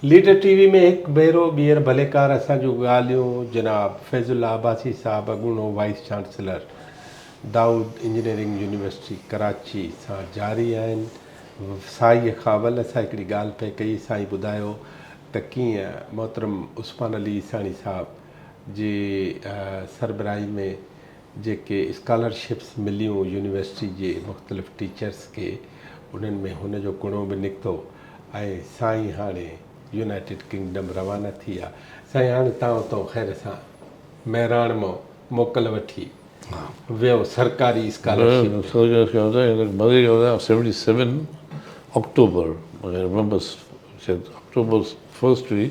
Leader TV में हिकु भेरो ॿीहर भलेकार असांजूं ॻाल्हियूं जनाब फैज़ुल्ला अब्बासी साहब अॻूणो vice chancellor Dawood engineering university Karachi सां जारी आहिनि। साईं खां अवल असां हिकिड़ी ॻाल्हि पिए कई, साईं ॿुधायो त कीअं मोहतरम उस्मान अली ईसानी साहब जी सरबराही में जेके स्कॉलरशिप्स मिलियूं यूनिवर्सिटी जे मुख़्तलिफ़ टीचर्स खे, उन्हनि में हुनजो गुणो बि निकितो ऐं साईं हाणे यूनाइटेड किंगडम रवाना थी आहे। साईं हाणे तव्हां उतां ख़ैर सां महिराण मां मोकल वठी वियो सरकारी स्कॉलरशिप। 77 अक्टूबर अक्टूबर फर्स्ट हुई।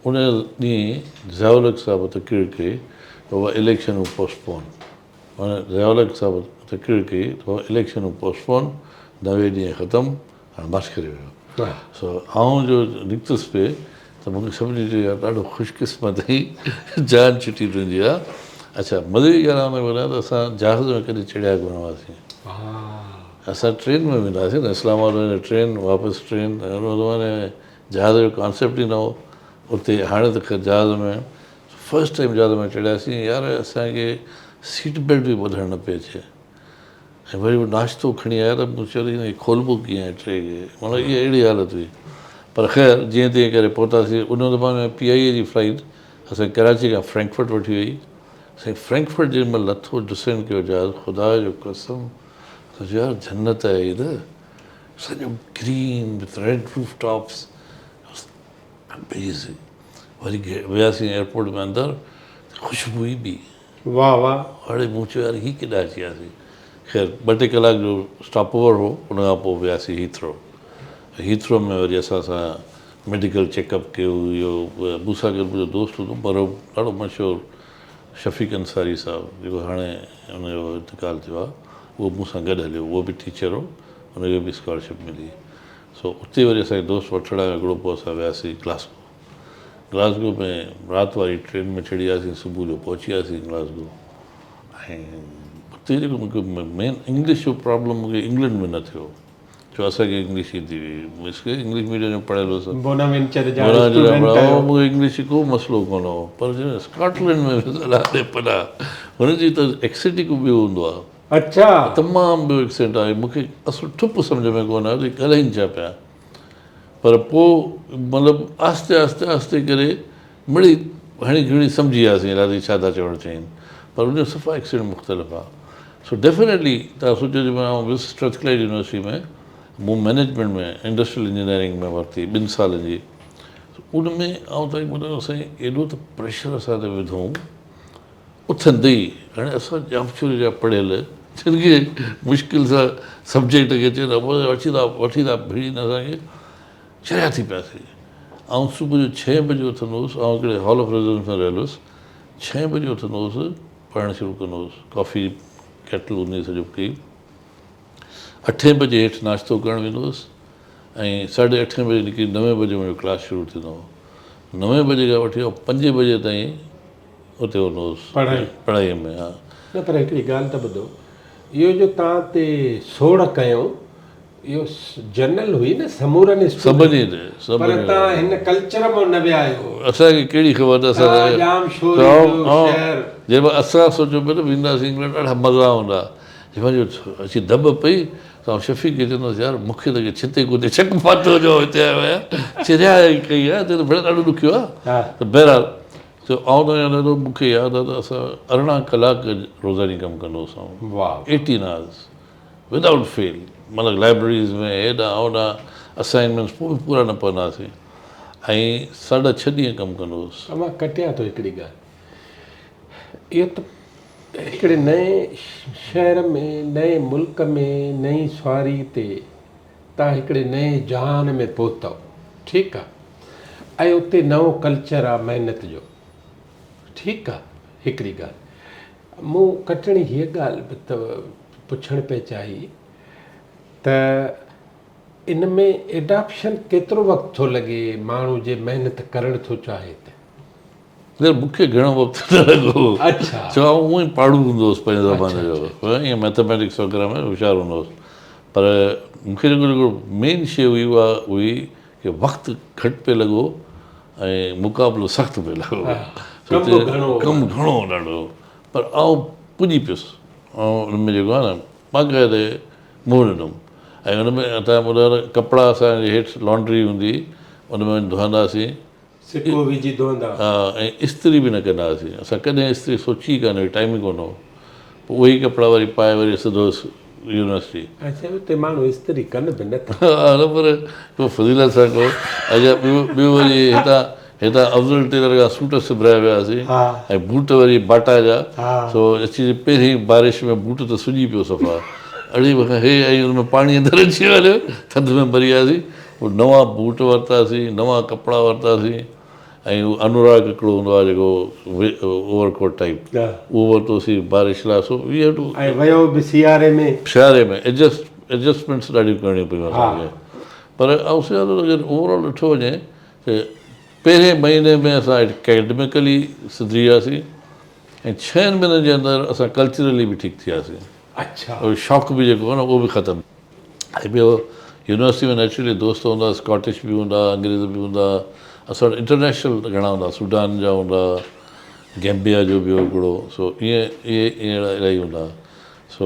उन ॾींहुं ज़ियाउल हक़ साहिब तक़रीर कई त उहा इलेक्शन पोस्टपोन, ज़ियाउल हक़ साहिब तक़रीर कई त उहा इलेक्शन पोस्टपोन, 90 ॾींहं ख़तमु, हाणे मार्च करे वियो। सो आउं जो निकितुसि पे त मूंखे सभिनी चयो यार ॾाढो ख़ुशकिस्मत ई जान छुटी तुंहिंजी आहे। अच्छा, मज़े जी ॻाल्हि आहे ॿुधायां त असां जहाज़ में कॾहिं चढ़िया कोन हुआसीं, असां ट्रेन में वेंदा हुआसीं न, इस्लामाबाद में ट्रेन, वापसि ट्रेन। हुन ज़माने में जहाज़ जो कॉन्सेप्ट ई न हो उते। हाणे त ख़ैर जहाज़ में फस्ट टाइम जहाज़ में चढ़ियासीं यार, असांखे सीट बेल्ट बि ॿधणु न पिए अचे। ऐं वरी उहो नाश्तो खणी आया त मूं चयो हिन खे खोलिबो कीअं आहे टे खे, मतिलबु इहा अहिड़ी हालत हुई। पर ख़ैर जीअं तीअं करे पहुतासीं। उन ज़माने में PIA जी फ्लाइट असां कराची खां फ्रैंकफर्ट वठी वई। साईं फ्रैंकफर्ट जेॾी महिल लथो डिसेंड कयो जहाज़, ख़ुदा जो कसम त यार जन्नत आहे हीअ त, सॼो green with red roof tops, amazing. वरी वियासीं एयरपोर्ट में अंदरि, ख़ुशबू ई बि, वाह वाह। हाणे मूं चयो यार हीअ केॾा अची वियासीं। ख़ैर 2-3 कलाक जो स्टॉप ओवर हो, उन खां पोइ वियासीं हीथ्रो में वरी असां सां मेडिकल चेकअप कयो। इहो मूंसां गॾु मुंहिंजो दोस्त हूंदो ॾाढो मशहूरु शफ़ीक अंसारी साहिबु, जेको हाणे हुनजो इंतकाल थियो आहे, उहो मूंसां गॾु हलियो। उहो बि टीचर हो, हुनखे बि स्कॉलरशिप मिली। सो उते वरी असांखे दोस्त वठण खां हिकिड़ो पोइ असां वियासीं ग्लासगो में राति वारी ट्रेन में चढ़ी वियासीं, सुबुह जो पहुची वियासीं ग्लासगो। ऐं उते जेको मूंखे मेन इंग्लिश जो प्रॉब्लम मूंखे इंग्लैंड में न थियो, छो असांखे इंग्लिश ईंदी हुई, इंग्लिश मीडियम में पढ़ियल हुउसि, मूंखे इंग्लिश जो को मसइलो कोन हो। पर स्कॉटलैंड में पढ़ा, हुनजी त एक्सेंट ई को ॿियो हूंदो आहे। अच्छा, तमामु ॿियो एक्सेंट आहे। मूंखे असुलु ठुप सम्झ में कोन आयो त ॻाल्हाइनि छा पिया। पर पोइ मतिलबु आहिस्ते आहिस्ते आहिस्ते करे मिड़ी हणी घणी सम्झी वियासीं दादी छा था चवणु चाहिनि, पर उनजो सफ़ा एक्सेंट मुख़्तलिफ़ आहे। सो डेफिनेटली तव्हां सोचो जो मां वियुसि स्ट्रथक्लाइड यूनिवर्सिटी में, मूं मैनेजमेंट में इंडस्ट्रियल इंजीनियरिंग में वरिती 2 सालनि जी। उन में आउं तव्हांखे ॿुधायो साईं, एॾो त प्रेशर असां ते विधऊं उथंदे ई। हाणे असां जामशोरी जा पढ़ियल, जिन खे मुश्किल सां सब्जेक्ट खे चवंदा वठी था भिड़ीनि, असांखे चरिया थी पियासीं। ऐं सुबुह जो 6 बजे उथंदो हुउसि, ऐं हिकिड़े हॉल ऑफ रेज़िडेंस में रहियल हुउसि। 6 बजे उथंदो हुउसि, पढ़णु शुरू कंदो हुउसि, कॉफ़ी केटल हूंदी हुई सॼो कई। 8 बजे हेठि नाश्तो करणु वेंदो हुउसि, ऐं 8:30 बजे निकिरी 9 बजे मुंहिंजो क्लास शुरू थींदो हो। 9 बजे खां वठी 5 बजे ताईं उते हूंदो हुउसि पढ़ाईअ में। हा, न पर हिकिड़ी ॻाल्हि त ॿुधो, इहो जो तव्हां ते सोढ़ कयो, इहो जनरल हुई न समूरनि सभिनी ते। पर तव्हां हिन कल्चर मां न विया आहियो। असांखे कहिड़ी ख़बर त जंहिंमहिल असां सोचो पिया त वेंदासीं इंग्लैंड, ॾाढा मज़ा हूंदा। जंहिंमहिल अची दॿ पई त आउं शफ़ीक खे चवंदुसि यार मूंखे त छिते कुते छक पातो हुजो, हिते आयो आहियां, चिरिया कई आहे हिते त भेण ॾाढो ॾुखियो आहे। त बहरहाल आउं त मूंखे यादि आहे त असां 18 कलाक रोज़ानी कमु कंदो हुउसि, 18 आवर्स विदाउट फेल। मतिलबु लाइब्रेरीज़ में हेॾां होॾां असाइनमेंट्स पोइ बि पूरा न पवंदासीं, ऐं 6.5 ॾींहं कमु कंदो हुउसि। मां कटियां थो हिकिड़ी ॻाल्हि, इहो त हिकिड़े नए शहर में, नए मुल्क में, नई सवारी ते तव्हां हिकिड़े नए जहान में पहुतव, ठीकु आहे, ऐं उते नओं कल्चर आहे महिनत जो, ठीकु आहे। हिकिड़ी ॻाल्हि मूं कटणी हीअ ॻाल्हि बि त पुछणु पई चाही त इन में एडॉप्शन केतिरो वक़्तु थो लॻे माण्हू जे महिनत करणु थो चाहे त? मूंखे घणो वक़्तु न लॻो। अच्छा, छो उहो ई पाड़ू हूंदो हुउसि पंहिंजे ज़माने जो, ईअं मैथमेटिक्स वग़ैरह में होशियारु हूंदो हुउसि। पर मूंखे जेको मेन शइ हुई उहा हुई की वक़्तु घटि पियो लॻो ऐं मुक़ाबिलो सख़्तु पियो लॻो कमु घणो ॾाढो पर आउं पुॼी पियुसि ऐं हुन में जेको आहे न बाक़ाइदे मुंहुं ॾिनुमि ऐं हुन में तव्हां ॿुधायो कपिड़ा असांजे हेठि लॉन्ड्री हूंदी हुन में धोअंदासीं हा ऐं इस्त्री बि न कंदा हुआसीं असां कॾहिं इस्त्री सोची कान हुई टाइम ई कोन हो पोइ उहे ई कपिड़ा वरी पाए वरी सिधो यूनिवर्सिटी माण्हू इस्त्री कनि बि नथा हा न पर पोइ फज़ीलत सां को अच्छा ॿियो वरी हितां अफ़ज़ल टेलर खां सूट सिबराया वियासीं ऐं बूट वरी बाटा जा सो अची पहिरीं बारिश में बूट त सुॼी पियो सफ़ा अड़ी मूंखे हे ऐं हुन में पाणी अंदरि अची वञो थधि में मरी वियासीं पोइ नवां बूट वरितासीं नवां कपिड़ा वरितासीं ऐं उहो अनुराग हिकिड़ो हूंदो आहे जेको ओवरकोट टाइप उहो वरितोसीं बारिश लाइ सो सियारे में एडजस्टमेंट्स ॾाढियूं करणियूं पियूं असांखे पर अगरि ओवरऑल ॾिठो वञे त पहिरें महीने में असां एकेडमिकली सुधरी वियासीं ऐं 6 महीननि जे अंदरि असां कल्चरली बि ठीकु थी वियासीं अच्छा शौक़ु बि जेको आहे न उहो बि ख़तमु ऐं ॿियो यूनिवर्सिटी में नेचुरली दोस्त हूंदा स्कॉटिश बि हूंदा अंग्रेज़ बि हूंदा असां वटि इंटरनेशनल घणा हूंदा सूडान जा हूंदा गैम्बिया जो बि हिकिड़ो सो ईअं इलाही हूंदा सो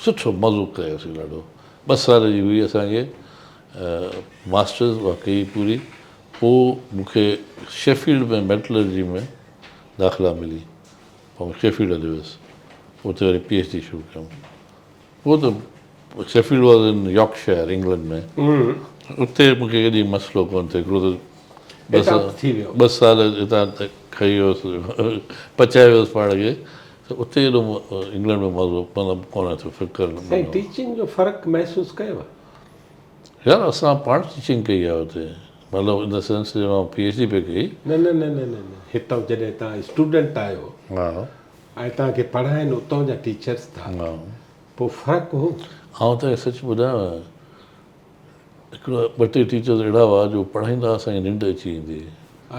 सुठो मज़ो कयोसीं ॾाढो 2 साल जी हुई असांखे मास्टर्स उहा कई पूरी पोइ मूंखे शेफील्ड में मेटलर्जी में दाख़िला मिली पोइ शेफील्ड हली वियुसि उते वरी PhD शुरू कयूं पोइ त Sheffield was in Yorkshire England में उते मूंखे केॾी मसइलो कोन थियो हिकिड़ो त 2 साल हितां खाई वियुसि पचाए वियुसि पाण खे त उते एॾो इंग्लैंड में मज़ो मतिलबु कोन थियो फ़िक्र टीचिंग जो फ़र्क़ु महसूसु कयो यार असां पाण टीचिंग कई आहे हुते मतिलबु इन द सेंस जो PhD पे कई न हितां जॾहिं तव्हां स्टूडेंट आहियो हा ऐं तव्हांखे पढ़ाइनि उतां जा टीचर्स था पोइ फ़र्क़ु हो आउं त सच ॿुधायांव हिकिड़ो 2-3 टीचर्स अहिड़ा हुआ जो पढ़ाईंदा असांखे निंड अची वेंदी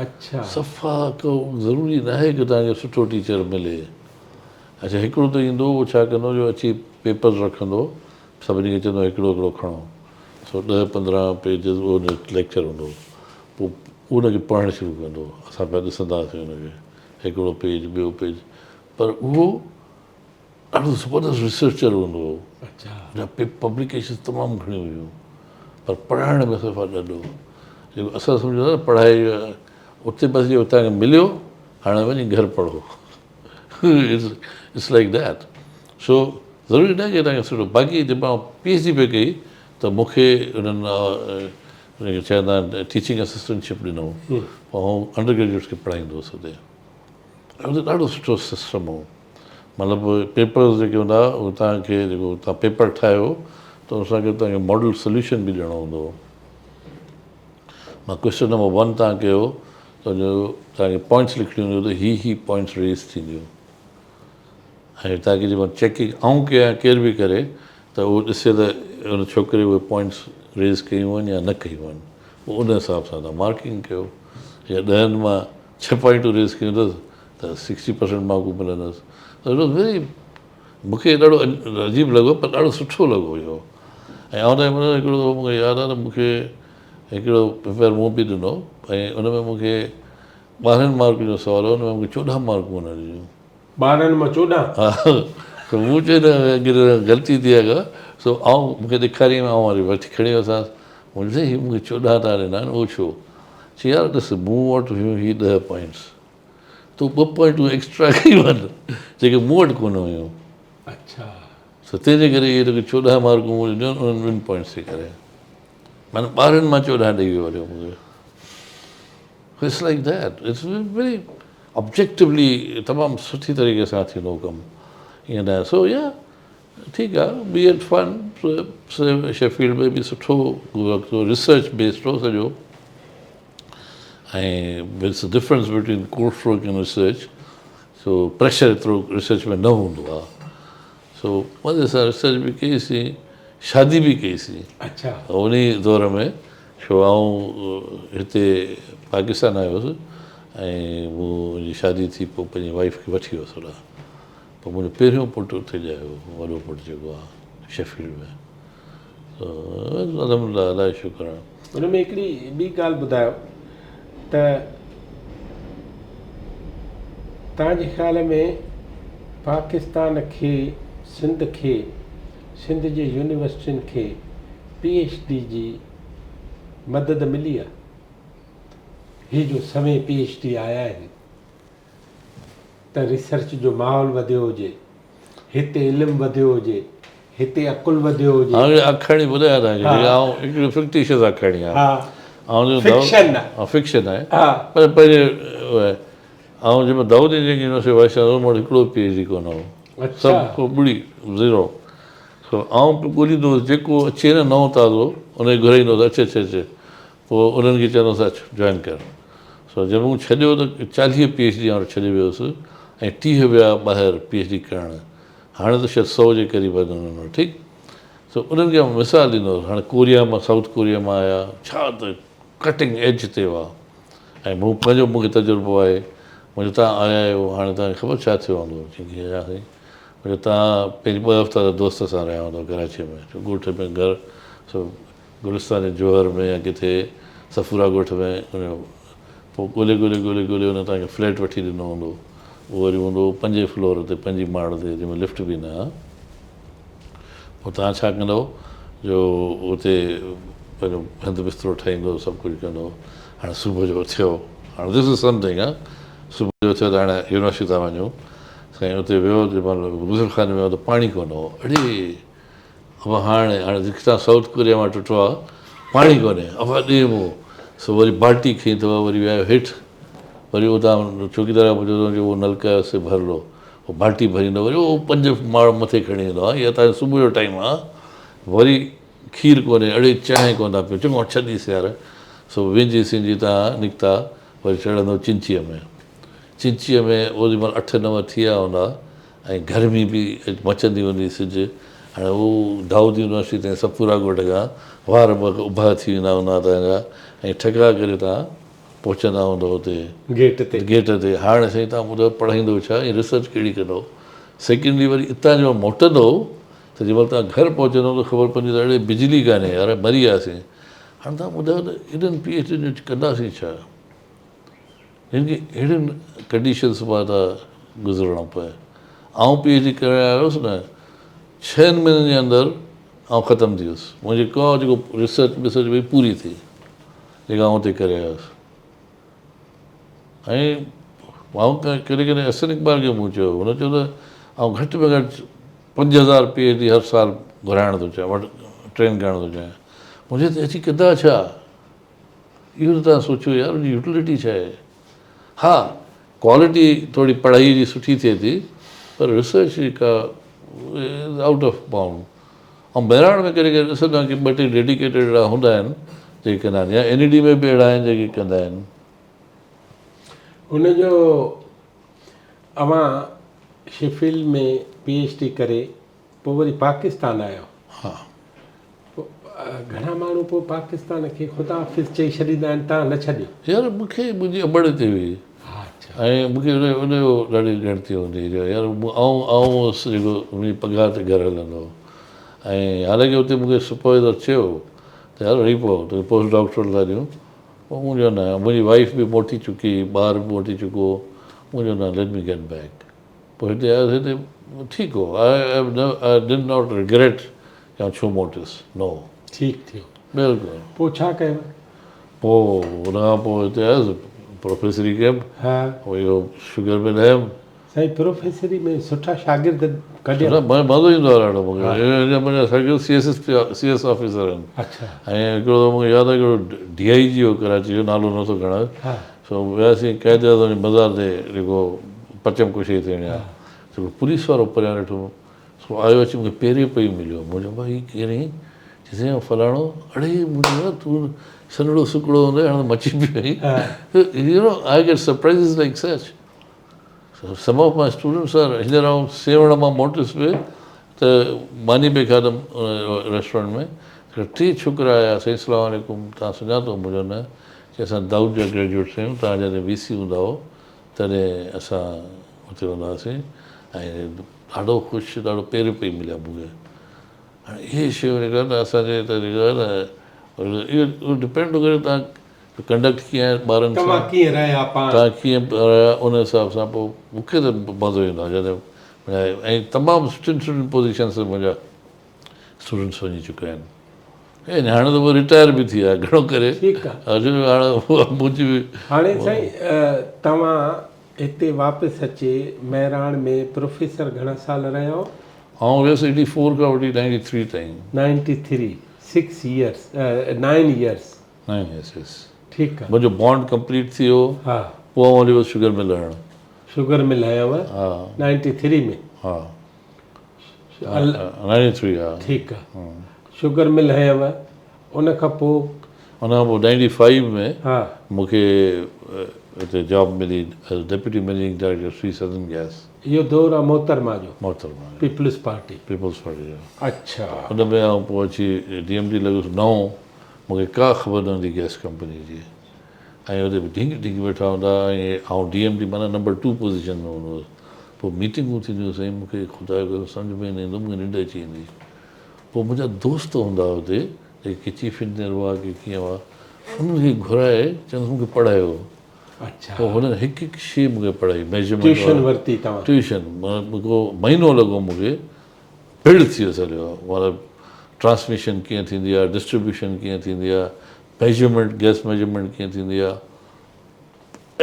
अच्छा सफ़ा को ज़रूरी न आहे की तव्हांखे सुठो टीचर मिले अच्छा हिकिड़ो त ईंदो उहो छा कंदो जो अची पेपर्स रखंदो सभिनी खे चवंदो हिकिड़ो खणो सो 10-15 पेजिस उहो लेक्चर हूंदो पोइ उनखे पढ़णु शुरू कंदो असां पिया ॾिसंदा हुआसीं हुनखे हिकिड़ो पेज ॿियो पेज पर उहो ॾाढो ज़बरदस्त रिसर्चर हूंदो हुओ अच्छा पब्लिकेशन तमामु घणियूं हुयूं पर पढ़ाइण में सफ़ा ॾाढो जेको असां सम्झो न पढ़ाई उते बसि इहो तव्हांखे मिलियो हाणे वञी घरु पढ़ो इट्स लाइक दैट सो ज़रूरी न आहे की तव्हांखे सुठो बाक़ी जॾहिं मां PhD पे कई त मूंखे उन्हनि चवंदा आहिनि टीचिंग असिस्टेंटशिप ॾिनो पोइ अंडर ग्रेजुएट्स खे पढ़ाईंदो हुउसि हुते उते ॾाढो सुठो सिस्टम हो मतिलबु पेपर्स जेके हूंदा उहे तव्हांखे जेको तव्हां पेपर ठाहियो त असांखे तव्हांखे मॉडल सोल्यूशन बि ॾियणो हूंदो हो मां क्वेश्चन नंबर 1 तव्हां कयो त हुनजो तव्हांखे पॉइंट्स लिखणी हूंदियूं त ही पॉइंट्स रेज़ थींदियूं ऐं तव्हांखे जेको चेकिंग आऊं कयां केर बि करे त उहो ॾिसे त हुन छोकिरे उहे पॉइंट्स रेज़ कयूं आहिनि या न कयूं आहिनि पोइ उन हिसाब सां तव्हां मार्किंग कयो या 10 मां 6 पॉइंटूं रेज़ कयूं अथसि त 60% मार्कूं मिलंदसि त इट वॉज़ वेरी मूंखे ॾाढो अजीब लॻो पर ॾाढो सुठो लॻो इहो ऐं आउं त हिकिड़ो मूंखे यादि आहे त मूंखे हिकिड़ो पेपर मूं बि ॾिनो ऐं उन में मूंखे 12 मार्कुनि जो सुवालु हो हुन में मूंखे 14 मार्कूं न ॾिनियूं 12 मां 14 हा त मूं चयो ग़लती थी आहे का सो आउं मूंखे ॾेखारियईं आउं वरी वठी खणी वियोसांसि मुंहिंजे ही मूंखे 14 था ॾिना आहिनि उहो छो चई यार ॾिस मूं वटि हुयूं ही 10 पॉइंट्स तूं 2 पॉइंटूं एक्स्ट्रा कयूं आहिनि जेके मूं वटि कोन हुयूं अच्छा त तंहिंजे करे इहे जेके 14 मार्कूं ॾिनियूं आहिनि उन्हनि 2 पॉइंट्स जे करे माना 12 मां 14 ॾेई वियो वरी मूंखे it's like that it's very objectively तमामु सुठी तरीक़े सां थींदो कमु ईअं न सो या ठीकु आहे बी एड फन शेफील्ड में बि सुठो रिसर्च बेस्ड हो सॼो ऐं it's difference between course work and research so pressure एतिरो रिसर्च में न हूंदो आहे सो मज़े सां रिसर्च बि कईसीं शादी बि कईसीं अच्छा उन दौर में छो आउं हिते पाकिस्तान आयो हुउसि ऐं मुंहिंजी शादी थी पोइ पंहिंजी वाइफ खे वठी वियुसि होॾां पोइ मुंहिंजो पहिरियों पुटु उते ॼायो वॾो पुटु जेको आहे शेफील्ड में अलहमदिल्ला अलाए शुक्र आहे। हुन में हिकिड़ी ॿी ॻाल्हि ॿुधायो त तव्हांजे ख़्याल में पाकिस्तान खे सिंध जे यूनिवर्सिटियुनि खे PhD जी मदद मिली आहे? ही जो समय PhD आया आहिनि त रिसर्च जो माहौल वधियो हुजे, हिते इल्मु वधियो हुजे, हिते अकुलु वधियो हुजे। हाणे आखाणी ॿुधायां तव्हांखे, आउं हिकिड़ी फिक्टिशियस आखाणी आहे। हा, फिक्शन आहे। फिक्शन आहे, हा, पर पहिरीं ऐं जंहिंमें Dawood engineering university vice chancellor मूं वटि हिकिड़ो PhD कोन हो, अच्छा। सभु को ॿुड़ी ज़ीरो। सो आउं ॻोल्हींदो हुउसि, जेको अचे न नओं ताज़ो उनखे घुराईंदो हुउसि, अचे पोइ उन्हनि खे चवंदो हुउसि अचु जॉइन कर। सो जब मूं छॾियो त 40 PhD वटि छॾे वियो हुउसि ऐं 30 विया ॿाहिरि PhD करणु। हाणे त शायदि 100 जे क़रीब आहिनि उन्हनि वटि, ठीकु। सो उन्हनि खे मां मिसाल ॾींदो हुउसि, हाणे कोरिया मां, साउथ कोरिया मां आया, छा त कटिंग एज ते हुआ। ऐं मूंखे तजुर्बो आहे। मुंहिंजो तव्हां आया आहियो, हाणे तव्हांखे ख़बर छा थियो हूंदो? चई आयासीं। मुंहिंजो तव्हां पंहिंजी 2 हफ़्ता त दोस्त सां रहिया हूंदव कराचीअ में, ॻोठ में घर, सो गुलिस्तान जे जौहर में या किथे सफूरा ॻोठ में उनजो पोइ ॻोल्हे उन तव्हांखे फ्लैट वठी ॾिनो हूंदो। उहो वरी हूंदो 5 फ्लोर ते, 5 माड़ ते, जंहिंमें लिफ्ट बि न आहे। पोइ तव्हां छा कंदव जो उते पंहिंजो हंधु बिस्तरो ठाहींदो, सभु कुझु कंदो। हाणे सुबुह जो थियो, हाणे दिस इज़ समथिंग आहे, सुबुह जो थियो त हाणे यूनिवर्सिटी था वञूं, साईं उते वियो, जंहिंमहिल गुज़रखाने में वियो त पाणी कोन हो। अड़े अब हाणे तव्हां साउथ कोरिया मां टुटो आहे, पाणी कोन्हे, अब ॾे मूं। सो वरी बाल्टी खईं अथव, वरी विया हेठि, वरी उतां चौकीदार पुछियो उहो नलका से भर लो, उहो बाल्टी भरींदो, वरी उहो 5 माड़ मथे खणी ईंदो आहे। इहा तव्हांजो सुबुह जो टाइम आहे, वरी खीर कोन्हे, अड़े चांहि कोन था पियो, चङो छॾीसि यार। सो विंजी सिंजी तव्हां निकिता, वरी चढ़ंदो चिंचीअ में ओॾी महिल 8-9 थी विया हूंदा ऐं गर्मी बि मचंदी हूंदी, सिजु। हाणे उहो दाऊद यूनिवर्सिटी ताईं सफूरा ॻोठ खां वार उभा थी वेंदा हूंदा तव्हांजा, ऐं ठका करे तव्हां पहुचंदा हूंदव हुते गेट ते। हाणे साईं तव्हां ॿुधायो पढ़ाईंदो छा ऐं रिसर्च कहिड़ी कंदो? सेकेंड ॾींहुं वरी हितां जो मोटंदो त जंहिंमहिल तव्हां घर पहुचंदो त ख़बर पवंदी त अड़े बिजली कान्हे यार, मरी वियासीं। हाणे तव्हां ॿुधायो त एॾनि PhD कंदासीं छा? हिन खे अहिड़ियुनि कंडीशन्स मां था गुज़रणो पए। आउं PhD करणु आयोसि न, 6 महीननि जे अंदरि आउं ख़तमु थी वियुसि। मुंहिंजी को जेको रिसर्च भई पूरी थी, जेका आउं हुते करे आयुसि। ऐं आउं कॾहिं हसन इक़बाल खे मूं चयो, हुन चयो त आउं घटि में घटि 5000 PhD हर साल घुराइणु थो चाहियां, ट्रेन करणु थो चाहियां। मुंहिंजे त अची कंदा छा? इहो त तव्हां सोचियो यार, हुनजी यूटिलिटी छा आहे? हा, क्वालिटी थोरी पढ़ाई जी सुठी थिए थी, पर रिसर्च जेका आउट ऑफ बाउंड। ऐं बहिराण में कॾहिं ॾिसंदा कि 2-3 डेडिकेटेड अहिड़ा हूंदा आहिनि जेके कंदा आहिनि, या NED में बि अहिड़ा आहिनि जेके कंदा आहिनि। हुनजो अवां शेफील्ड में PhD करे पोइ वरी पाकिस्तान आयो। हा, पोइ घणा माण्हू पोइ पाकिस्तान खे ख़ुदा हाफ़िज़ चई छॾींदा आहिनि, तव्हां न छॾियो? यार मूंखे मुंहिंजी अॿड़ ते हुई, ऐं मूंखे उनजो ॾाढी ॻणती हूंदी हुई यार। आउं जेको मुंहिंजी पघार ते घरु हलंदो हो, ऐं हालांकि हुते मूंखे सुपरवाइज़र चयो त यार रही पओ, तोखे पोस्ट डॉक्टरल था ॾियूं। पोइ मूं चयो न, मुंहिंजी वाइफ बि मोटी चुकी, ॿार बि मोटी चुको, मूं चयो न, लेट मी गेट बैक। पोइ हिते आयुसि, हिते ठीकु हो। आई डिड नॉट रिग्रेट या छो मोटियुसि, नो, ठीकु थियो। बिल्कुलु। पोइ छा कयो? पोइ हुनखां पोइ हिते आयुसि प्रोफेसरी कैम्प। हा, इहो शुगर में लहियमि। साईं प्रोफेसरी में सुठा शागिर्द कढिया? मज़ो ईंदो आहे ॾाढो मूंखे। मुंहिंजा शागिर्द CS ऑफिसर आहिनि। अच्छा। ऐं हिकिड़ो त मूंखे यादि आहे, हिकिड़ो DIG हो कराची जो, नालो नथो खणां। हा, सो वियासीं क़ैद आज़म जे मज़ार ते, जेको पचम कुशी थियणी आहे। जेको पुलिस वारो परियां ॾिठो, सो आयो अची मूंखे पहिरीं पई मिलियो। मुंहिंजो भाई केरु? चईं फलाणो। अड़े मुंहिंजो तूं सन्हड़ो सुकिड़ो हूंदो, हाणे मची बि वई। I get surprises like such. Some of my students are here आउं सेवण मां मोटियुसि पिए त मानी बि खाधमि रेस्टोरेंट में। 3 छोकिरा आया, साईं अस्सलाम वालेकुम, तव्हां सुञातो? मुंहिंजो न। चई असां दाऊद जा ग्रेजुएट्स आहियूं, तव्हां जॾहिं VC हूंदा हो तॾहिं असां हुते हूंदा हुआसीं। ऐं ॾाढो ख़ुशि, ॾाढो पहिरियों पई मिलिया मूंखे। हाणे इहे शयूं जेका न असांजे हिते जेका न इहो डिपेंड थो करे तव्हां कंडक्ट कीअं आहे ॿारनि तव्हां सां, कीअं रहिया पाण? तव्हां कीअं रहिया, उन हिसाब सां पोइ मूंखे त मज़ो ईंदो आहे जॾहिं ऐं तमामु सुठियुनि सुठियुनि पोज़ीशन्स ते मुंहिंजा स्टूडेंट्स वञी चुका आहिनि। ऐं हाणे त उहो रिटायर बि थी विया घणो करे। ठीकु आहे। हाणे मुंहिंजी बि हाणे साईं तव्हां हिते वापसि अचे महिराण में प्रोफेसर घणा साल रहिया हो? आउं वियुसि 84 खां वठी 93 ताईं। 93 6 years 9 years। 9 years। ठीकु आहे। मुंहिंजो बॉन्ड कंप्लीट थी वियो, हा पोइ आउं हली वियुसि शुगर मिल हणणु। शुगर मिल आयव हा 93 में? हा 93 हा। ठीकु आहे। शुगर मिल हयव, उन खां पोइ उन खां पोइ 95 में हा मूंखे हिते जॉब मिली एज डेप्यूटी मैनेजिंग डायरेक्टर श्री सदन गैस इहो दौर आहे मोहतरमा जो, मोहतरमा पीपल्स पार्टी। पीपल्स पार्टी जो। अच्छा। उन में आउं पोइ अची DMD लॻुसि नओं, मूंखे का ख़बर न हूंदी गैस कंपनी जी, ऐं हुते ढींग ढींग वेठा हूंदा ऐं आउं DMD माना नंबर 2 पोज़ीशन में हूंदो हुउसि। पोइ मीटिंगूं थींदियूं साईं, मूंखे ख़ुदा जो सम्झ में न ईंदो, मूंखे निंड अची वेंदी। पोइ मुंहिंजा दोस्त हूंदा हुते जेके चीफ इंजीनियर हुआ की कीअं हुआ, उन्हनि खे घुराए चवंदुसि मूंखे पढ़ायो। अच्छा। पोइ हुननि हिकु हिकु शइ मूंखे पढ़ाई, मेजरमेंट ट्यूशन वरिती तव्हां? ट्यूशन मूंखे महीनो लॻो, मूंखे बिल्ड थी वियो सॼो, मतिलबु ट्रांसमिशन कीअं थींदी आहे, डिस्ट्रीब्यूशन कीअं थींदी आहे, मेजरमेंट गैस मेजरमेंट कीअं थींदी आहे,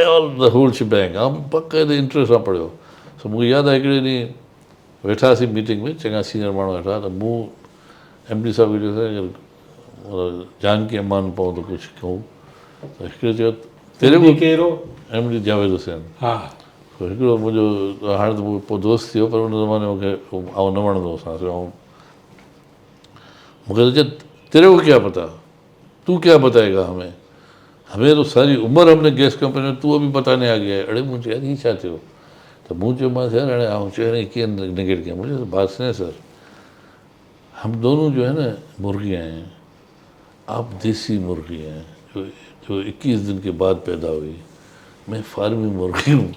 ऑल द होल शिबैंग। बाक़ाइदे इंट्रस्ट सां पढ़ियो। सो मूंखे यादि आहे हिकिड़े ॾींहुं वेठासीं मीटिंग में, चङा सीनियर माण्हू वेठा, त मूं MD साहिब खे चयोसीं अगरि जानकी अमान पऊं त कुझु कयूं, त हिकिड़े चयो तेरे को कहिड़ो? MD जावेद हुसैन। हा। हिकिड़ो मुंहिंजो हाणे त पोइ दोस्त थी वियो, पर उन ज़माने मूंखे आउं न वणंदो हुउसि। मूंखे त चए तेरे को क्या पता, तू क्या बताएगा हमें, हमें तो सारी उम्र हमने गैस कंपनी में, तू अभी बताने आ गया है। अड़े मूं चयो यार हीअ छा थियो, त मूं चयोमांसि यार हाणे आउं चयो हाणे कीअं निगेट कयां। मुंहिंजो बात सुने सर, हम दोनों जो है ना मुर्गियाँ हैं, आप देसी मुर्गी हैं जो 21 दिन के बाद पैदा हुई, मैं फार्मी मुर्गी हूँ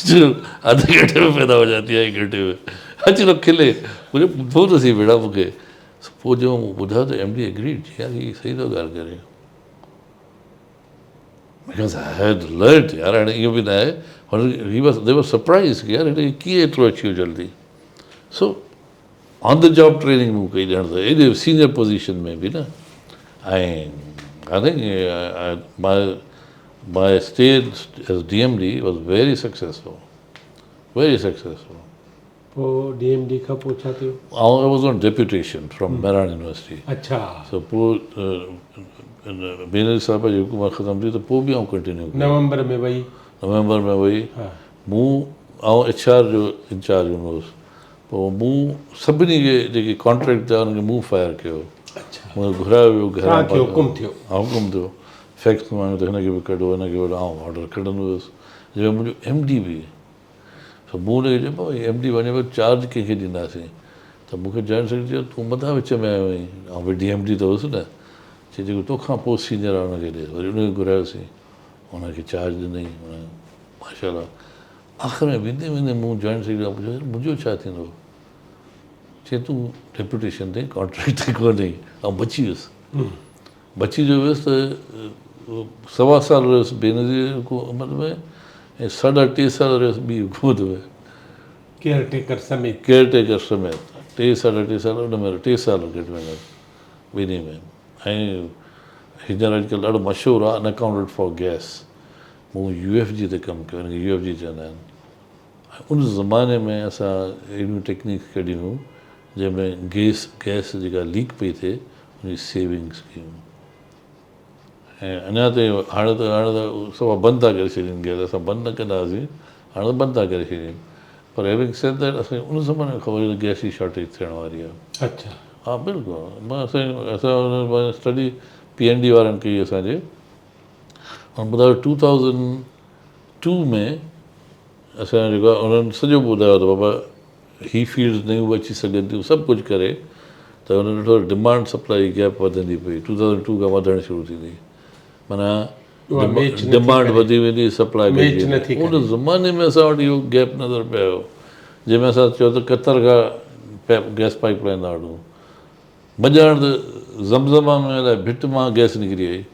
जो आधे घंटे में पैदा हो जाती है, 1 घंटे में। अची लो खिले, मुझे पोइ त सही बेड़ा मूंखे। पोइ जो मूं ॿुधायो त MD एग्रीड, यार हीअ सही थो ॻाल्हि करे। बिकॉज़ आई हैड लर्न्ड, यार हाणे इहो बि न आहे, दे वर सरप्राइज़ कि यार हिन कीअं एतिरो अची वियो जल्दी। So on the job training मूं कई ॼण त एॾे सीनियर पोज़ीशन में बि न। ऐं I think my stay as DMD was very successful, very successful. पोइ DMD खां पोइ छा थियो? I was on deputation from Mehran University. अच्छा। So पोइ बेनज़ीर साहिब जी हुकूमत ख़तमु थी त पोइ बि आउं कंटिन्यू कयो। नवंबर में वई? नवंबर में वई। हा। मूं आउं HR जो इंचार्ज हूंदो हुउसि। पोइ मूं सभिनी खे जेके कॉन्ट्रेक्ट था उन्हनि खे मूं फायर कयो। अच्छा। मूंखे घुरायो वियो घर। तव्हांखे हुकुम थियो? हा हुकुम थियो, फैक्स माण्हू त हिनखे बि कढो, हिनखे वठो, आउं ऑर्डर कढंदो हुयुसि। जंहिंमें मुंहिंजो MD बि, त मूं हुनखे चयो MD वञे पियो चार्ज कंहिंखे ॾींदासीं, त मूंखे जॉइंट सेक्रेटरी चयो तूं मथां विच में आयो आहीं, ऐं भई DMD त हुउसि न, चए जेको तोखां पोइ सीनियर आहे हुनखे ॾे। वरी उनखे घुरायोसीं, हुनखे चार्ज ॾिनई, माशाल्लाह। आख़िर में वेंदे वेंदे मूं जॉइंट सेक्रेटरी खां पुछियो मुंहिंजो छा थींदो, चए तूं डेप्यूटेशन ते कॉन्ट्रेक्ट ते कोन्हे। ऐं बची वियुसि, बची जो वियुसि त 1.25 साल रहियुसि बेनज़ीर हुकूमत में, ऐं 3.5 साल रहियुसि ॿी हुकूमत में, केयर टेकर समेत। 3.5 साल उन में 3 साल घटि में घटि ॿिन्ही में। ऐं हींअर अॼुकल्ह ॾाढो मशहूरु आहे अनअकाउंटेड फॉर गैस। मूं UFG ते कमु कयो, हिनखे UFG चवंदा आहिनि। उन ज़माने में असां अहिड़ियूं टेक्निक्स कढियूं जंहिंमें गैस जेका लीक पई थिए उनजी सेविंग्स कयूं। ऐं अञा ताईं हाणे त सभु बंदि था करे छॾनि गैस, असां बंदि न कंदा हुआसीं, हाणे त बंदि था करे छॾनि। पर हैविंग सेड दैट असांखे उन ज़माने में ख़बर हुई गैस जी शॉर्टेज थियण वारी आहे। अच्छा। हा बिल्कुलु। असां स्टडी PND वारनि कई असांजे, ऐं ॿुधायो 2002 में असांजो जेको आहे उन्हनि सॼो ॿुधायो त बाबा ही फील्ड्स नयूं अची सघनि थियूं, सभु कुझु करे, त हुननि ॾिठो डिमांड सप्लाई गैप वधंदी पई, 2002 खां वधणु शुरू थींदी, माना डिमांड वधी वेंदी, सप्लाई घटिजी वेंदी। उन ज़माने में असां वटि इहो गैप नज़र पियो, जंहिंमें असां चयो त कतर खां गैस पाइप लाइन था वठूं, भॼण त ज़मज़मा में अलाए भिट मां गैस निकिरी आई,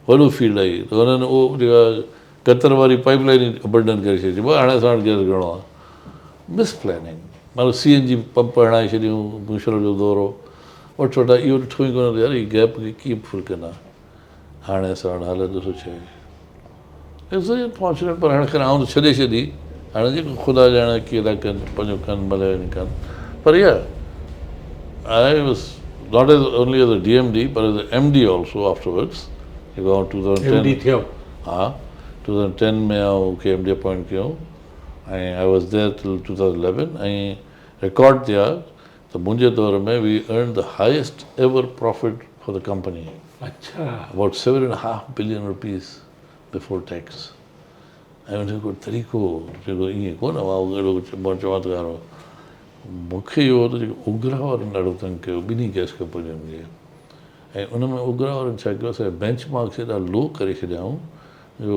वॾो फील्ड आई, त हुननि उहो जेका कतर वारी पाइप लाइन अबंडन करे छॾी, हाणे असां वटि गैस घणो आहे, मिस प्लैनिंग। मतिलबु CNG पंप हणाए छॾियूं, मुशर जो दौरो वठि वठा, इहो ॾिठो ई कोन यार हीअ गैप खे कीअं फुल कंदा। हाणे असां वटि हालत ॾिसो छा आहे, इट्स अनफॉर्चुनेट, पर हाणे खैर आउं त छॾे छॾी, हाणे जेको ख़ुदा ॼाणे कीअं था कनि, पंहिंजो कनि भले वञी कनि, पर इहा I was not as only as a DMD, but as a MD also afterwards. Around 2010. MD थियो। हाँ, 2010 में आउं खे MD अपॉइंट कयो ऐं I was there till 2011 ऐं रिकॉर्ड थिया त मुंहिंजे दौर में we earned the highest ever profit for the company. अच्छा। About 7.5 billion rupees before tax. ऐं उनजो तरीक़ो जेको ईअं कोन अहिड़ो चमत्कार हो। मूंखे इहो हो त जेको उगरा वारनि ॾाढो तंग कयो ॿिन्ही गैस कंपनियुनि खे, ऐं उन में उगरा वारनि छा कयो, असांजे बेंच मार्क्स एॾा लो करे छॾियाऊं जो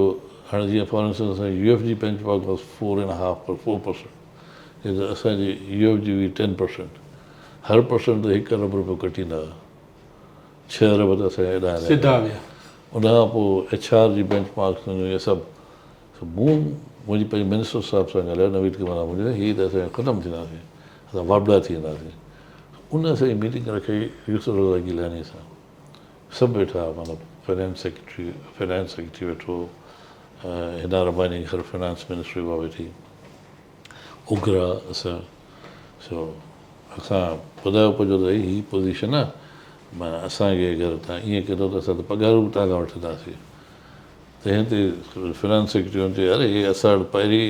हाणे जीअं फॉर इंस्टेंस असांजी UFG बेंच मार्क वॉस 4.5% त असांजी UFG हुई 10%, हर परसेंट त 1 अरब रुपयो कटींदा हुआ, 6 अरब त असांजा हेॾा सिधा विया। उनखां पोइ HR जी बेंच मार्क्स इहे सभु मुंहिंजी पंहिंजे मिनिस्टर साहिब सां ॻाल्हायो, नवीद कुमार मुंहिंजो, हीअ त असांजा ख़तमु थींदासीं, असां वापड़ा थी वेंदासीं। उन असांजी मीटिंग रखी यूसुफ रज़ा गिलानी सां, सभु वेठा, मतिलबु फाइनेंस सेक्रेटरी वेठो, हिना रबानी हर फाइनेंस मिनिस्ट्री उहा वेठी, उगरा असां, सो असां ॿुधायो पियो त हीअ पोज़ीशन आहे, माना असांखे अगरि तव्हां ईअं कयो त असां त पघारूं बि तव्हां खां वठंदासीं। तंहिं ते फाइनेंस सेक्रेटरी चयो अरे हे असां वटि पहिरीं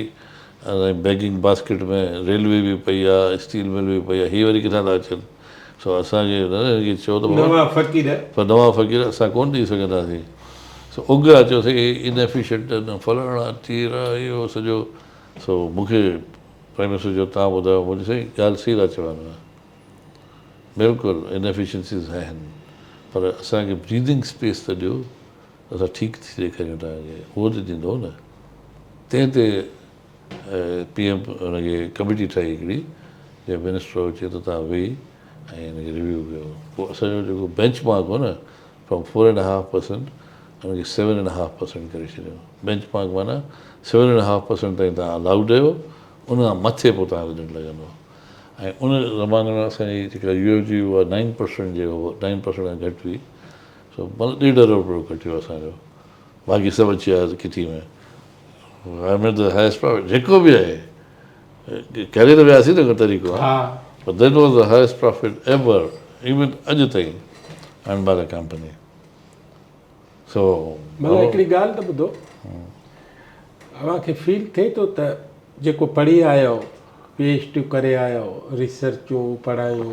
बैगिंग बास्केट में रेलवे बि पई आहे, स्टील मिल बि पई आहे, हीअ वरी किथां था अचनि, सो असांखे चयो त नवां फ़क़ीर, पर नवां फ़क़ीर असां कोन ॾेई सघंदासीं। सो उगरा चयोसीं इनएफिशिएंट फलाणा टीरा इहो सॼो, सो मूंखे प्राइम मिनिस्टर जो तव्हां ॿुधायो, मुंहिंजी साईं ॻाल्हि सही था चवनि, बिल्कुलु इनएफिशिएंसीस आहिनि, पर असांखे ब्रीदिंग स्पेस त ॾियो, असां ठीकु थी ॾेखारियूं तव्हांखे, उहो त ॾींदो न। तंहिं ते PM हुनखे कमिटी ठाही हिकिड़ी, जंहिं मिनिस्टर चयो त तव्हां वेही ऐं हिनखे रिव्यू कयो, पोइ असांजो जेको बेंच मार्क हो न, फ्रॉम 4.5% हुनखे 7.5% करे छॾियो। बेंच मार्क माना 7.5% ताईं तव्हां अलाउड आहियो, उनखां मथे पोइ तव्हांखे ॾियणु लॻंदो, ऐं उन ज़माने में असांजी जेका UFG उहा 9% जो 9% खां घटि हुई, सो मतिलबु 1.5 अरब रुपयो कटियो असांजो, बाक़ी सभु अची विया किटी में। द हाइस्ट प्रॉफिट जेको बि आहे, करे त वियासीं न तरीक़ो आहे, हा। but that was the highest profit ever, even अॼु ताईं earned by the company. So मतिलबु हिकिड़ी ॻाल्हि त ॿुधो, तव्हांखे फील थिए थो त जेको पढ़ी आयो, PhD करे आयो, रिसर्चूं पढ़ायूं,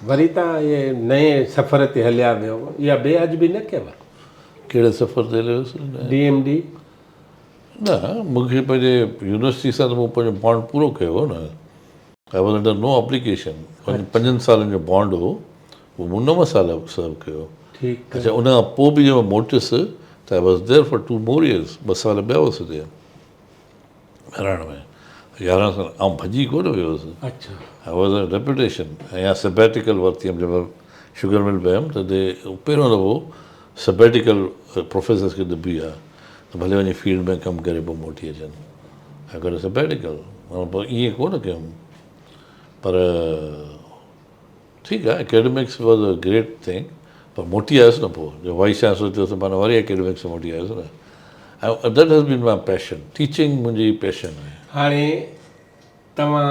वरी तव्हां इहे नए सफ़र ते हलिया वियो, इहा बेअदबी न कयव? कहिड़े सफ़र ते हलियोसि? DMD न, मूंखे पंहिंजे यूनिवर्सिटी सां त मूं पंहिंजो बॉन्ड पूरो कयो हो न। I was under no application, 5 सालनि जो बॉन्ड हो, उहो मूं 9 साल सर्व कयो। ठीकु। अच्छा, उनखां पोइ बि जंहिं मोटियुसि त I was there for 2 more years, 2 साल ॿिया हुअसि हिते हरण में, 11 साल आउं भॼी कोन वियोसि। अच्छा। आई वॉज अ रेपुटेशन, ऐं या सेबेटिकल वरिती हुअमि जंहिं महिल शुगर मिल वियमि, त पहिरियों दफ़ो सेबेटिकल प्रोफेसर्स खे ॾिबी आहे त भले वञी फील्ड में कमु करे पोइ मोटी अचनि, ऐं गॾु सेबेटिकल, पोइ ईअं कोन कयुमि, पर ठीकु आहे, academics was a great thing, पर मोटी आयुसि न पोइ, जो वाइस चांसलर थियोसि माना वरी एकेडमिक्स में मोटी आयुसि न, ऐं that has been my passion, teaching मुंहिंजी पैशन आहे। हाणे तव्हां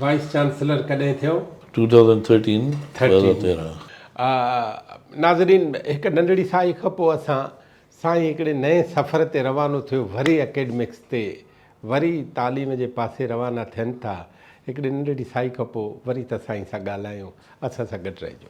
वाइस चांसलर कॾहिं थियो? 2013। नाज़रीन, हिकु नंढड़ी साई खां पोइ असां साईं हिकिड़े नए सफ़र ते रवानो थियो, वरी एकेडमिक्स ते, वरी तालीम जे पासे रवाना थियनि था। हिकिड़ी नंढड़ी साई खां पोइ वरी त साईं सां ॻाल्हायूं, असां सां गॾु रहिजो।